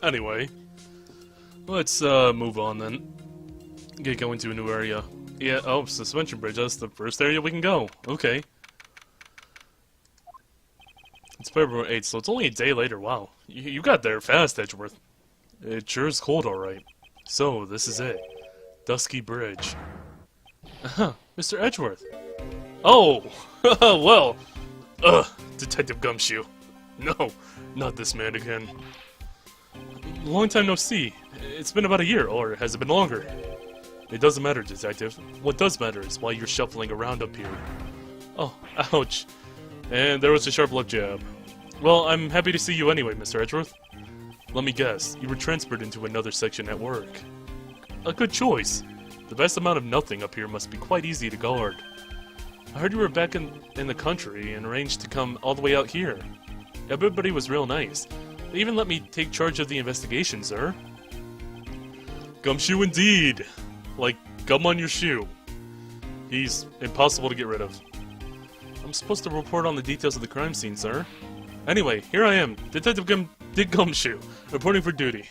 Anyway, let's move on then. Get going to a new area. Yeah, oh, suspension bridge, that's the first area we can go. Okay. It's February 8th, so it's only a day later. Wow. You got there fast, Edgeworth. It sure is cold, alright. So, this is it. Dusky Bridge. Mr. Edgeworth. Oh! Well. Detective Gumshoe. No, not this man again. Long time no see. It's been about a year, or has it been longer? It doesn't matter, Detective. What does matter is why you're shuffling around up here. Oh, ouch. And there was a sharp left jab. Well, I'm happy to see you anyway, Mr. Edgeworth. Let me guess, you were transferred into another section at work. A good choice. The vast amount of nothing up here must be quite easy to guard. I heard you were back in the country and arranged to come all the way out here. Everybody was real nice. They even let me take charge of the investigation, sir. Gumshoe indeed! Like gum on your shoe. He's impossible to get rid of. I'm supposed to report on the details of the crime scene, sir. Anyway, here I am, Detective Dick Gumshoe, reporting for duty.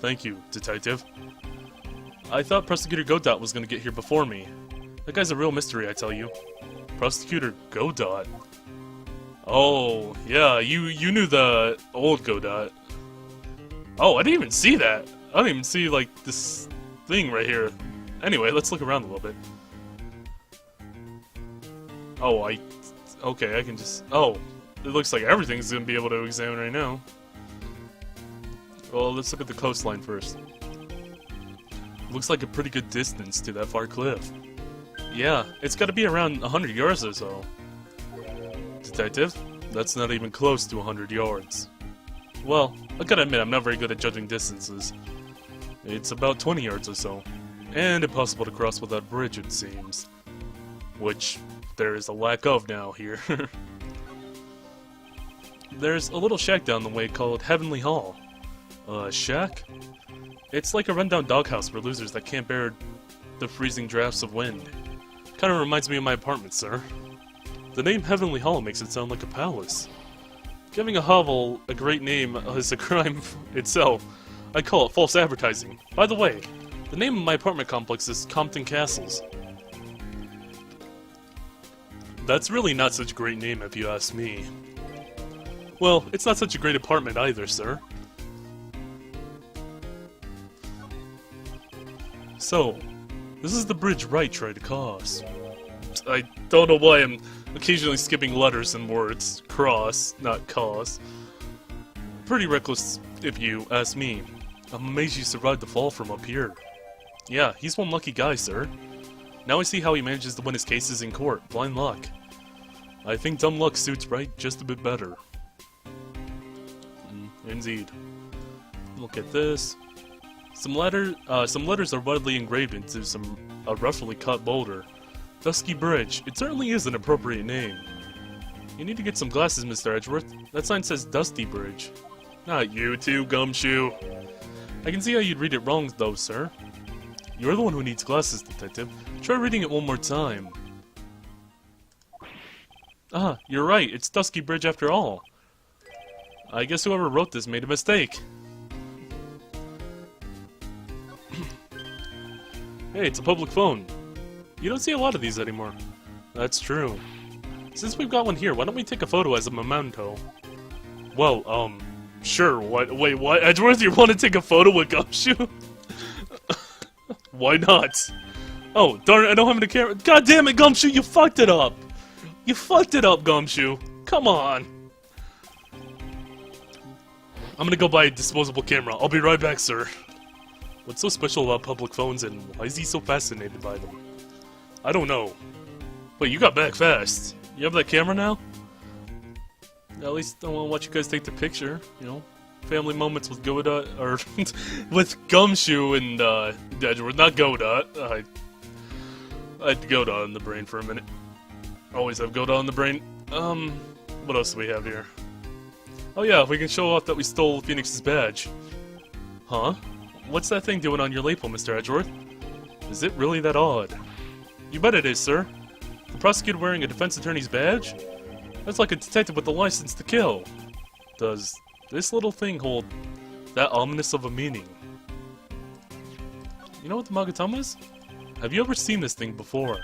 Thank you, Detective. I thought Prosecutor Godot was gonna get here before me. That guy's a real mystery, I tell you. Prosecutor Godot? Oh, yeah, you knew the old Godot. Oh, I didn't even see that. I didn't even see, like, this thing right here. Anyway, let's look around a little bit. Oh, okay, I can just... Oh, it looks like everything's gonna be able to examine right now. Well, let's look at the coastline first. Looks like a pretty good distance to that far cliff. Yeah, it's gotta be around 100 yards or so. Detective, that's not even close to 100 yards. Well, I gotta admit I'm not very good at judging distances. It's about 20 yards or so. And impossible to cross without a bridge, it seems. Which there is a lack of now here. There's a little shack down the way called Heavenly Hall. Shack? It's like a rundown doghouse for losers that can't bear the freezing drafts of wind. Kinda reminds me of my apartment, sir. The name Heavenly Hall makes it sound like a palace. Giving a hovel a great name is a crime itself. I call it false advertising. By the way, the name of my apartment complex is Compton Castles. That's really not such a great name if you ask me. Well, it's not such a great apartment either, sir. So, this is the bridge Wright tried to cross. I don't know why I'm occasionally skipping letters and words. Cross, not cause. Pretty reckless, if you ask me. I'm amazed you survived the fall from up here. Yeah, he's one lucky guy, sir. Now I see how he manages to win his cases in court. Blind luck. I think dumb luck suits Wright just a bit better. Indeed. Look at this. Some letters are widely engraved into a roughly cut boulder. Dusky Bridge. It certainly is an appropriate name. You need to get some glasses, Mr. Edgeworth. That sign says Dusty Bridge. Not you too, Gumshoe. I can see how you'd read it wrong, though, sir. You're the one who needs glasses, Detective. Try reading it one more time. Ah, you're right. It's Dusky Bridge after all. I guess whoever wrote this made a mistake. Hey, it's a public phone. You don't see a lot of these anymore. That's true. Since we've got one here, why don't we take a photo as a memento? Well, sure. Wait, what? Edgeworth, you want to take a photo with Gumshoe? Why not? Oh, darn it, I don't have any camera. God damn it, Gumshoe, you fucked it up! You fucked it up, Gumshoe. Come on. I'm gonna go buy a disposable camera. I'll be right back, sir. What's so special about public phones, and why is he so fascinated by them? I don't know. Wait, you got back fast. You have that camera now? At least I want to watch you guys take the picture, you know? Family moments with Godot, or with Gumshoe and Edgeworth, not Godot. I had Godot in the brain for a minute. Always have Godot in the brain. What else do we have here? Oh yeah, we can show off that we stole Phoenix's badge. Huh? What's that thing doing on your lapel, Mr. Edgeworth? Is it really that odd? You bet it is, sir. The prosecutor wearing a defense attorney's badge? That's like a detective with a license to kill. Does This little thing hold that ominous of a meaning. You know what the Magatama is? Have you ever seen this thing before?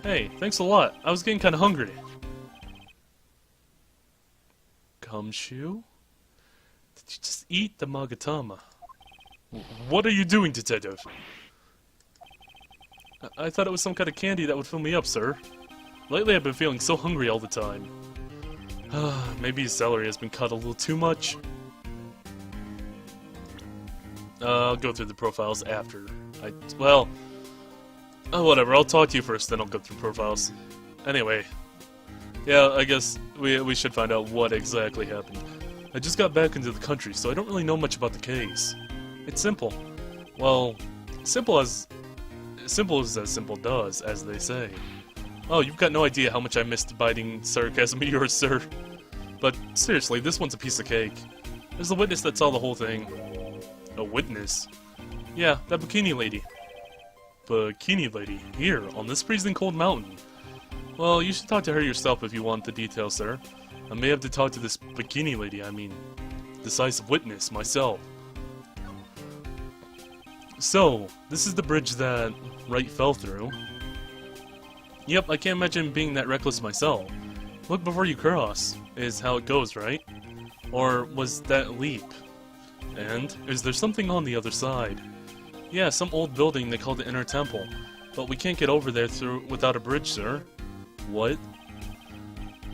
Hey, thanks a lot. I was getting kinda hungry. Gumshoe? Did you just eat the Magatama? What are you doing, detective? I thought it was some kind of candy that would fill me up, sir. Lately I've been feeling so hungry all the time. Maybe his celery has been cut a little too much. I'll go through the profiles after. Whatever, I'll talk to you first, then I'll go through profiles. Anyway, yeah, I guess we should find out what exactly happened. I just got back into the country, so I don't really know much about the case. It's simple. Well, simple as simple does, as they say. Oh, you've got no idea how much I missed biting sarcasm of yours, sir. But seriously, this one's a piece of cake. There's a witness that saw the whole thing. A witness? Yeah, that bikini lady. Bikini lady? Here, on this freezing cold mountain? Well, you should talk to her yourself if you want the details, sir. I may have to talk to this bikini lady, I mean, decisive witness, myself. So, this is the bridge that Wright fell through. Yep, I can't imagine being that reckless myself. Look before you cross, is how it goes, right? Or was that a leap? And, is there something on the other side? Yeah, some old building they call the Inner Temple, but we can't get over there without a bridge, sir. What?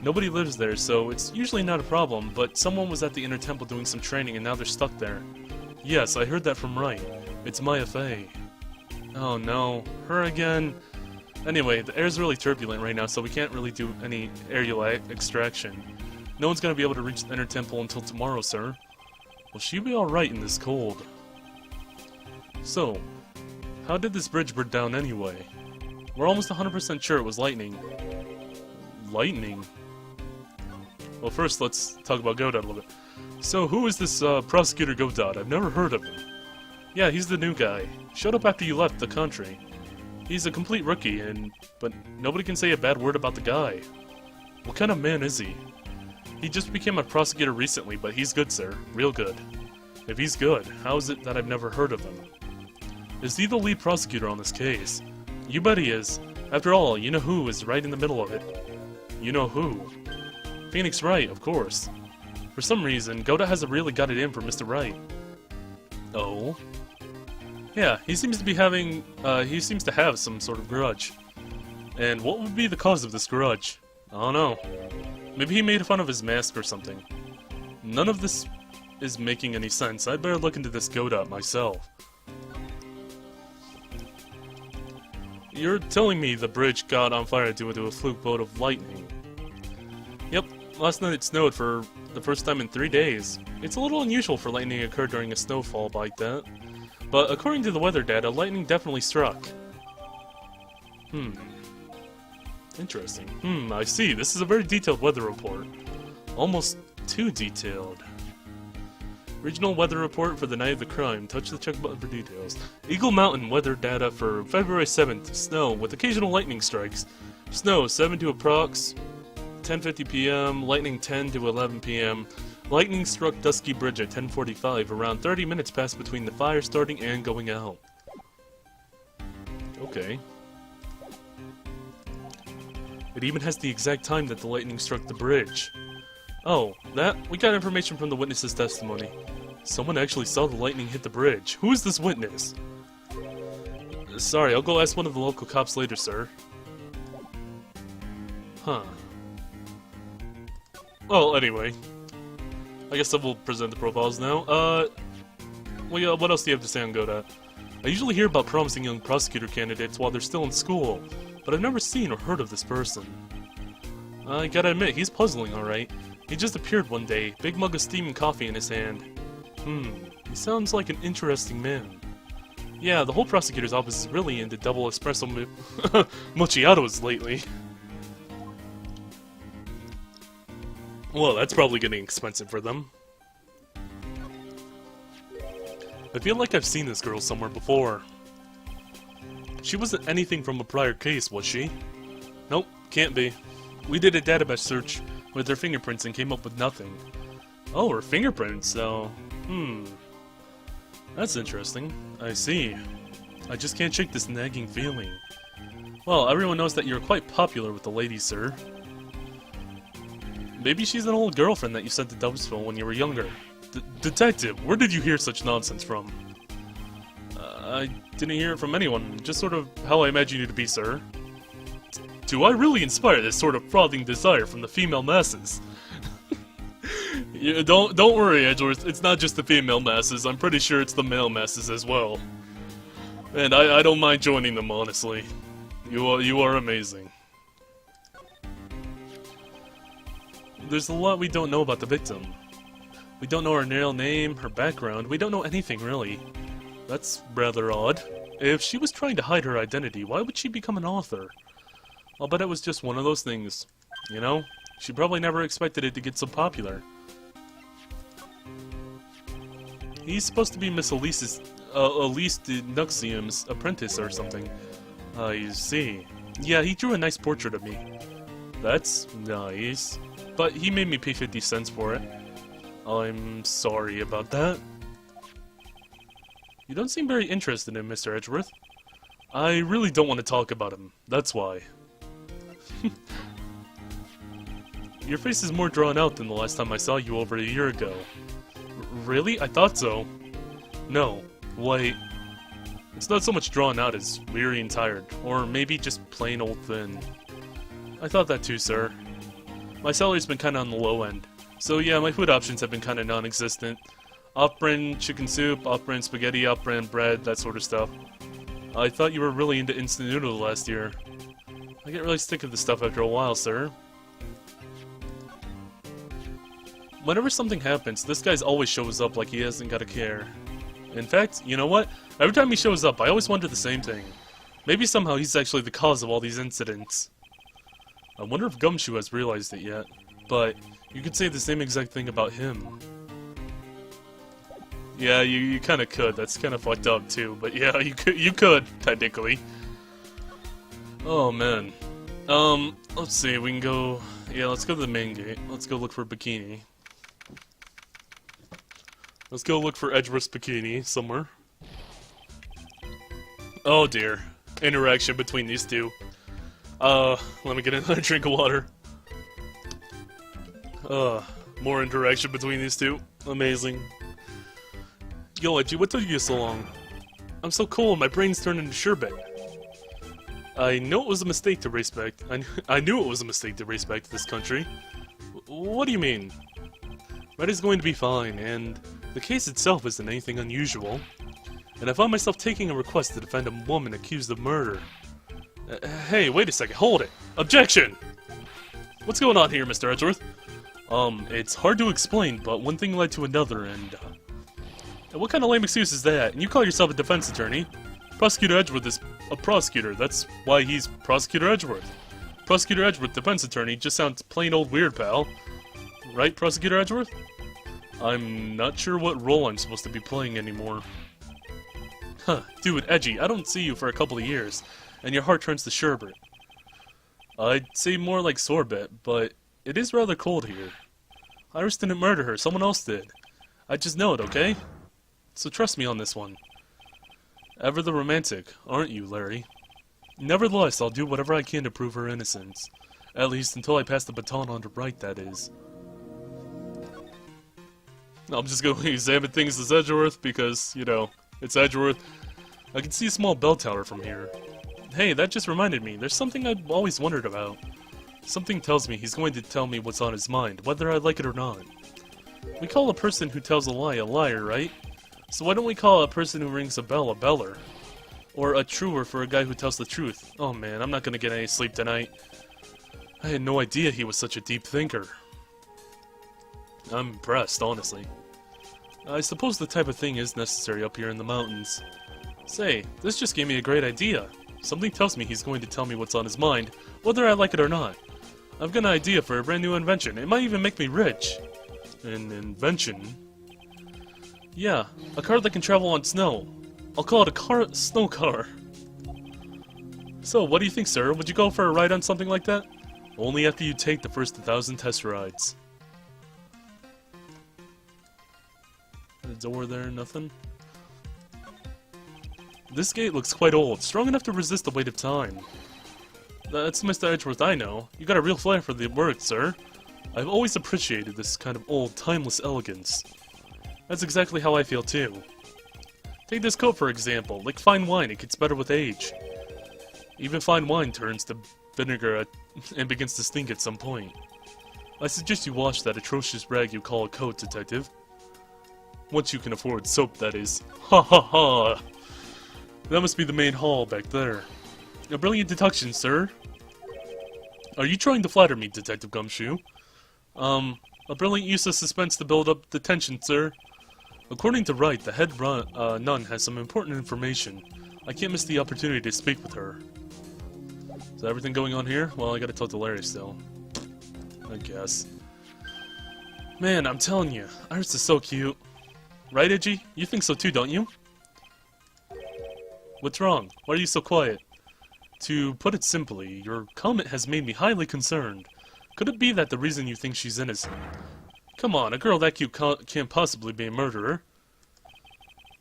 Nobody lives there, so it's usually not a problem, but someone was at the Inner Temple doing some training and now they're stuck there. Yes, I heard that from Wright. It's Maya Fey. Oh no, her again. Anyway, the air's really turbulent right now, so we can't really do any aerial extraction. No one's gonna be able to reach the Inner Temple until tomorrow, sir. Will she be alright in this cold? So, how did this bridge burn down anyway? We're almost 100% sure it was lightning. Lightning? Well, first let's talk about Godot a little bit. So, who is this Prosecutor Godot? I've never heard of him. Yeah, he's the new guy. Showed up after you left the country. He's a complete rookie, but nobody can say a bad word about the guy. What kind of man is he? He just became a prosecutor recently, but he's good, sir. Real good. If he's good, how is it that I've never heard of him? Is he the lead prosecutor on this case? You bet he is. After all, you know who is right in the middle of it. You know who? Phoenix Wright, of course. For some reason, Godot hasn't really got it in for Mr. Wright. Oh? Yeah, he seems to have some sort of grudge. And what would be the cause of this grudge? I don't know. Maybe he made fun of his mask or something. None of this is making any sense. I'd better look into this Godot myself. You're telling me the bridge got on fire due to a fluke bolt of lightning? Yep, last night it snowed for the first time in 3 days. It's a little unusual for lightning to occur during a snowfall like that. But according to the weather data, lightning definitely struck. Interesting. I see. This is a very detailed weather report. Almost too detailed. Regional weather report for the night of the crime. Touch the check button for details. Eagle Mountain weather data for February 7th. Snow with occasional lightning strikes. Snow 7 to approx. 10:50 p.m. Lightning 10 to 11 p.m. Lightning struck Dusky Bridge at 10:45. Around 30 minutes passed between the fire starting and going out. Okay. It even has the exact time that the lightning struck the bridge. Oh, we got information from the witness's testimony. Someone actually saw the lightning hit the bridge. Who is this witness? Sorry, I'll go ask one of the local cops later, sir. Huh. Well, anyway. I guess I will present the profiles now. What else do you have to say on Godot? I usually hear about promising young prosecutor candidates while they're still in school, but I've never seen or heard of this person. I gotta admit, he's puzzling, alright. He just appeared one day, big mug of steaming coffee in his hand. He sounds like an interesting man. Yeah, the whole prosecutor's office is really into double espresso macchiatos lately. Well, that's probably getting expensive for them. I feel like I've seen this girl somewhere before. She wasn't anything from a prior case, was she? Nope, can't be. We did a database search with her fingerprints and came up with nothing. Oh, her fingerprints, so... That's interesting. I see. I just can't shake this nagging feeling. Well, everyone knows that you're quite popular with the ladies, sir. Maybe she's an old girlfriend that you sent to Dubsville when you were younger. Detective, where did you hear such nonsense from? I didn't hear it from anyone, just sort of how I imagine you to be, sir. Do I really inspire this sort of frothing desire from the female masses? Yeah, don't worry, Edgeworth, it's not just the female masses, I'm pretty sure it's the male masses as well. And I don't mind joining them, honestly. You are amazing. There's a lot we don't know about the victim. We don't know her real name, her background, we don't know anything really. That's rather odd. If she was trying to hide her identity, why would she become an author? I'll bet it was just one of those things. You know? She probably never expected it to get so popular. He's supposed to be Miss Elise de Nuxium's apprentice or something. I see. Yeah, he drew a nice portrait of me. That's nice. But he made me pay 50 cents for it. I'm sorry about that. You don't seem very interested in Mr. Edgeworth. I really don't want to talk about him. That's why. Your face is more drawn out than the last time I saw you over a year ago. Really? I thought so. No. Wait. It's not so much drawn out as weary and tired. Or maybe just plain old thin. I thought that too, sir. My salary's been kinda on the low end. So yeah, my food options have been kinda non-existent. Off-brand chicken soup, off-brand spaghetti, off-brand bread, that sort of stuff. I thought you were really into instant noodles last year. I get really sick of this stuff after a while, sir. Whenever something happens, this guy's always shows up like he hasn't got a care. In fact, you know what? Every time he shows up, I always wonder the same thing. Maybe somehow he's actually the cause of all these incidents. I wonder if Gumshoe has realized it yet. But you could say the same exact thing about him. Yeah, you kinda could. That's kinda fucked up too. But yeah, you could, technically. Oh man. Let's see, we can go... Yeah, let's go to the main gate. Let's go look for Bikini. Let's go look for Edgeworth's Bikini somewhere. Oh dear. Interaction between these two. Let me get another drink of water. More interaction between these two. Amazing. Yo, Edgy, what took you so long? I'm so cold, my brain's turned into sherbet. I know it was a mistake to race back. I knew it was a mistake to race back to this country. What do you mean? Wright is going to be fine, and the case itself isn't anything unusual. And I found myself taking a request to defend a woman accused of murder. Hey, wait a second, hold it! Objection! What's going on here, Mr. Edgeworth? It's hard to explain, but one thing led to another, and what kind of lame excuse is that? And you call yourself a defense attorney? Prosecutor Edgeworth is a prosecutor, that's why he's Prosecutor Edgeworth. Prosecutor Edgeworth, defense attorney, just sounds plain old weird, pal. Right, Prosecutor Edgeworth? I'm not sure what role I'm supposed to be playing anymore. Huh, dude, Edgy, I don't see you for a couple of years, and your heart turns to sherbet. I'd say more like sorbet, but it is rather cold here. Iris didn't murder her, someone else did. I just know it, okay? So trust me on this one. Ever the romantic, aren't you, Larry? Nevertheless, I'll do whatever I can to prove her innocence. At least until I pass the baton on to Wright, that is. I'm just going to examine things as Edgeworth because, you know, it's Edgeworth. I can see a small bell tower from here. Hey, that just reminded me, there's something I've always wondered about. Something tells me he's going to tell me what's on his mind, whether I like it or not. We call a person who tells a liar, right? So why don't we call a person who rings a bell a beller? Or a truer for a guy who tells the truth. Oh man, I'm not gonna get any sleep tonight. I had no idea he was such a deep thinker. I'm impressed, honestly. I suppose the type of thing is necessary up here in the mountains. Say, this just gave me a great idea. Something tells me he's going to tell me what's on his mind, whether I like it or not. I've got an idea for a brand new invention. It might even make me rich. An invention? Yeah, a car that can travel on snow. I'll call it a snow car. So, what do you think, sir? Would you go for a ride on something like that? Only after you take the first 1,000 test rides. The door there, nothing. This gate looks quite old, strong enough to resist the weight of time. That's Mr. Edgeworth I know. You got a real flair for the work, sir. I've always appreciated this kind of old, timeless elegance. That's exactly how I feel too. Take this coat for example. Like fine wine, it gets better with age. Even fine wine turns to vinegar and begins to stink at some point. I suggest you wash that atrocious rag you call a coat, detective. Once you can afford soap, that is. Ha ha ha! That must be the main hall back there. A brilliant deduction, sir. Are you trying to flatter me, Detective Gumshoe? A brilliant use of suspense to build up the tension, sir. According to Wright, the head nun has some important information. I can't miss the opportunity to speak with her. Is everything going on here? Well, I gotta talk to Larry still. I guess. Man, I'm telling you, Iris is so cute. Right, Edgy? You think so too, don't you? What's wrong? Why are you so quiet? To put it simply, your comment has made me highly concerned. Could it be that the reason you think she's innocent? Come on, a girl that cute can't possibly be a murderer.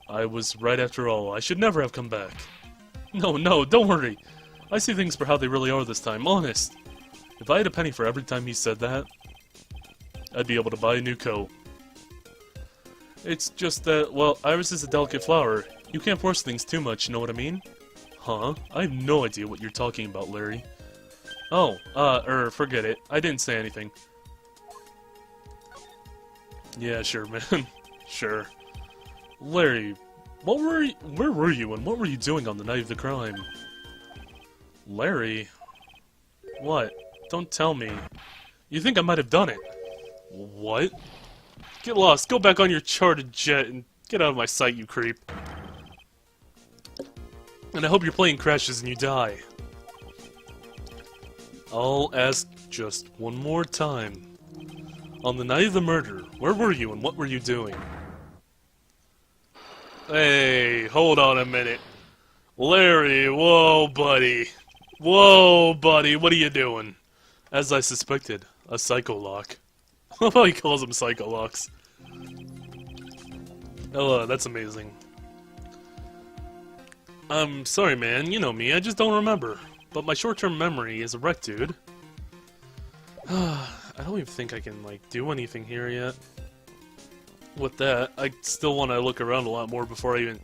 I was right after all. I should never have come back. No, don't worry. I see things for how they really are this time, honest. If I had a penny for every time he said that, I'd be able to buy a new coat. It's just that, well, Iris is a delicate flower. You can't force things too much, you know what I mean? Huh? I have no idea what you're talking about, Larry. Oh, forget it. I didn't say anything. Yeah, sure, man. Sure. Larry, where were you and what were you doing on the night of the crime? Larry? What? Don't tell me. You think I might have done it? What? Get lost, go back on your chartered jet, and get out of my sight, you creep. And I hope your plane crashes and you die. I'll ask just one more time. On the night of the murder, where were you and what were you doing? Hey, hold on a minute. Larry, whoa, buddy. Whoa, buddy, what are you doing? As I suspected, a psycho-lock. I love how he calls them psycho-locks. Oh, that's amazing. I'm sorry, man. You know me. I just don't remember. But my short-term memory is a wreck, dude. I don't even think I can, like, do anything here yet. With that, I still want to look around a lot more before I even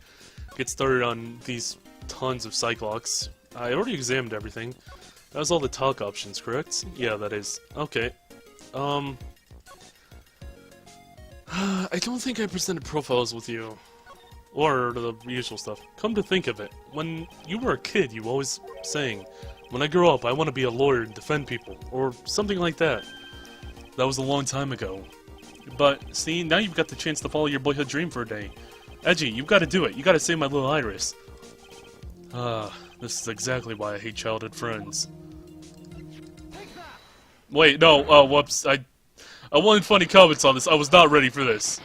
get started on these tons of Cyclocks. I already examined everything. That was all the talk options, correct? Yeah, that is. Okay. I don't think I presented profiles with you. Or the usual stuff. Come to think of it, when you were a kid, you always saying, when I grow up, I want to be a lawyer and defend people, or something like that. That was a long time ago. But, see, now you've got the chance to follow your boyhood dream for a day. Edgy, you've got to do it. You got to save my little Iris. This is exactly why I hate childhood friends. Wait, no, whoops, I wanted funny comments on this. I was not ready for this.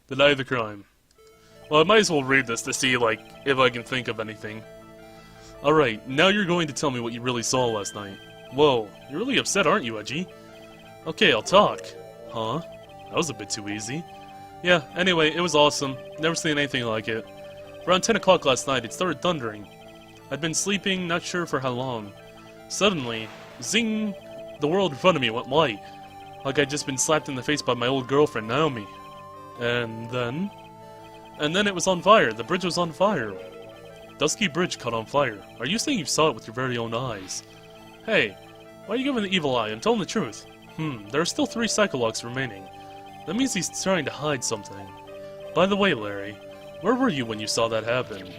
The night of the crime. Well, I might as well read this to see, like, if I can think of anything. Alright, now you're going to tell me what you really saw last night. Whoa, you're really upset, aren't you, Edgy? Okay, I'll talk. Huh? That was a bit too easy. Yeah, anyway, it was awesome. Never seen anything like it. Around 10 o'clock last night, it started thundering. I'd been sleeping, not sure for how long. Suddenly, zing! The world in front of me went white. Like I'd just been slapped in the face by my old girlfriend, Naomi. And then it was on fire. The bridge was on fire. Dusky Bridge caught on fire. Are you saying you saw it with your very own eyes? Hey, why are you giving the evil eye? I'm telling the truth. There are still 3 Psycholocks remaining. That means he's trying to hide something. By the way, Larry, where were you when you saw that happen?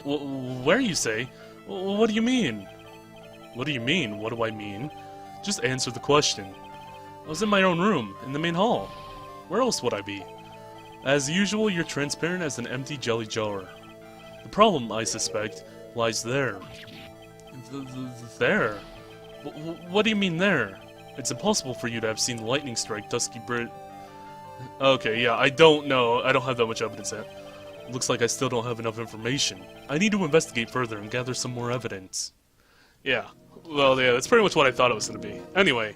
Where, you say? What do you mean? What do you mean? What do I mean? Just answer the question. I was in my own room, in the main hall. Where else would I be? As usual, you're transparent as an empty jelly jar. The problem, I suspect, lies there. There? What do you mean there? It's impossible for you to have seen lightning strike Dusky Bridge. Okay, yeah, I don't know. I don't have that much evidence yet. Looks like I still don't have enough information. I need to investigate further and gather some more evidence. Yeah. Well, yeah, that's pretty much what I thought it was going to be. Anyway,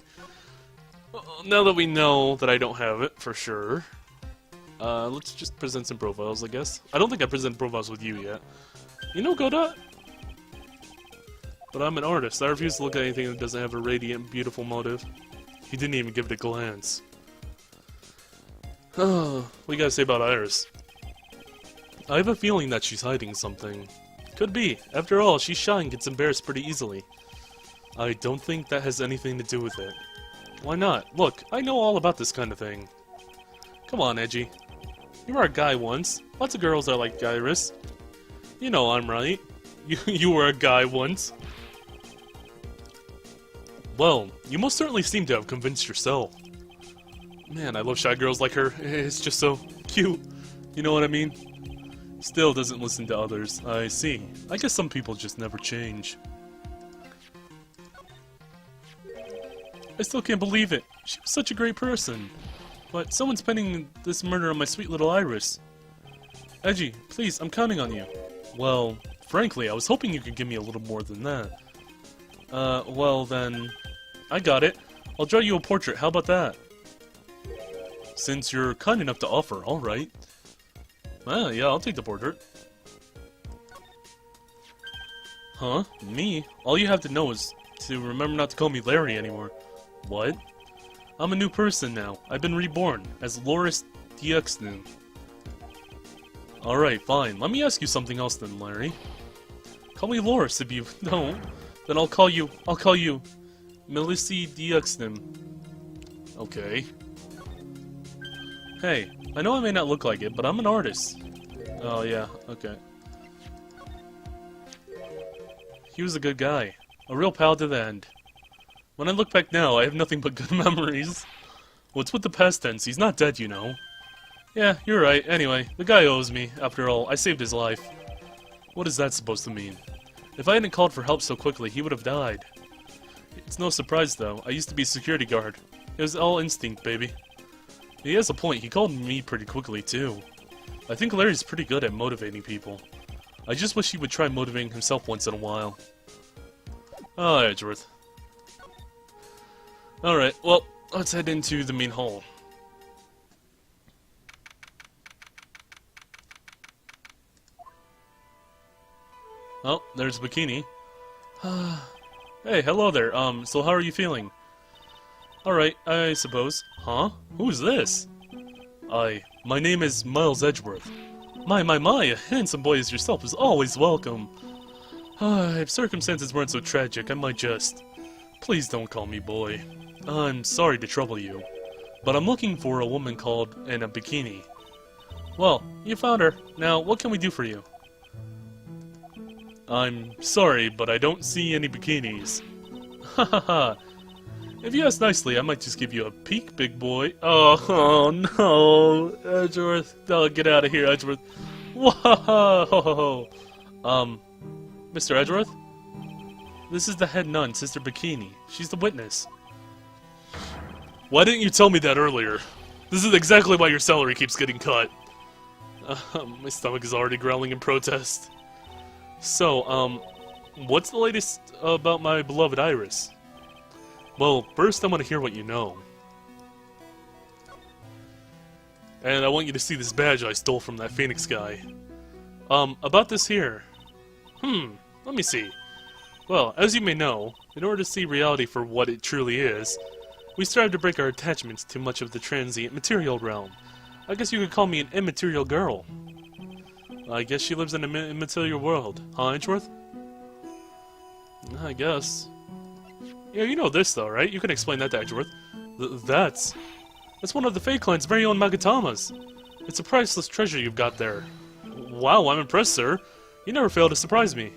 Now that we know that I don't have it, for sure, let's just present some profiles, I guess. I don't think I presented profiles with you yet. You know Godot? But I'm an artist. I refuse to look at anything that doesn't have a radiant, beautiful motive. He didn't even give it a glance. What do you gotta say about Iris? I have a feeling that she's hiding something. Could be. After all, she's shy and gets embarrassed pretty easily. I don't think that has anything to do with it. Why not? Look, I know all about this kind of thing. Come on, Edgy. You were a guy once. Lots of girls are like Iris. You know I'm right. You were a guy once. Well, you most certainly seem to have convinced yourself. Man, I love shy girls like her. It's just so cute. You know what I mean? Still doesn't listen to others. I see. I guess some people just never change. I still can't believe it. She was such a great person. But someone's pinning this murder on my sweet little Iris. Edgy, please, I'm counting on you. Well, frankly, I was hoping you could give me a little more than that. Well then... I got it. I'll draw you a portrait, how about that? Since you're kind enough to offer, alright. Yeah, I'll take the portrait. Huh? Me? All you have to know is to remember not to call me Larry anymore. What? I'm a new person now. I've been reborn, as Loris Diexnu. Alright, fine. Let me ask you something else then, Larry. Call me Loris if you don't. Then I'll call you Melissi Diexnu. Okay. Hey, I know I may not look like it, but I'm an artist. Oh yeah, okay. He was a good guy. A real pal to the end. When I look back now, I have nothing but good memories. What's with the past tense? He's not dead, you know. Yeah, you're right. Anyway, the guy owes me. After all, I saved his life. What is that supposed to mean? If I hadn't called for help so quickly, he would have died. It's no surprise, though. I used to be a security guard. It was all instinct, baby. He has a point. He called me pretty quickly, too. I think Larry's pretty good at motivating people. I just wish he would try motivating himself once in a while. Ah, Edgeworth. Alright, well, let's head into the main hall. Oh, there's Bikini. Hey, hello there. So how are you feeling? Alright, I suppose. Huh? Who's this? My name is Miles Edgeworth. My, a handsome boy as yourself is always welcome. If circumstances weren't so tragic, I might just... Please don't call me boy. I'm sorry to trouble you, but I'm looking for a woman called in a bikini. Well, you found her. Now, what can we do for you? I'm sorry, but I don't see any bikinis. Ha ha ha. If you ask nicely, I might just give you a peek, big boy. Oh no, Edgeworth. Oh, get out of here, Edgeworth. Whoa! Mr. Edgeworth? This is the head nun, Sister Bikini. She's the witness. Why didn't you tell me that earlier? This is exactly why your salary keeps getting cut. My stomach is already growling in protest. So, what's the latest about my beloved Iris? Well, first I want to hear what you know. And I want you to see this badge I stole from that Phoenix guy. About this here. Let me see. Well, as you may know, in order to see reality for what it truly is, we strive to break our attachments to much of the transient material realm. I guess you could call me an immaterial girl. I guess she lives in an immaterial world, huh, Edgeworth? I guess. Yeah, you know this though, right? You can explain that to Edgeworth. That's one of the Fey Clan's very own Magatamas. It's a priceless treasure you've got there. Wow, I'm impressed, sir. You never fail to surprise me.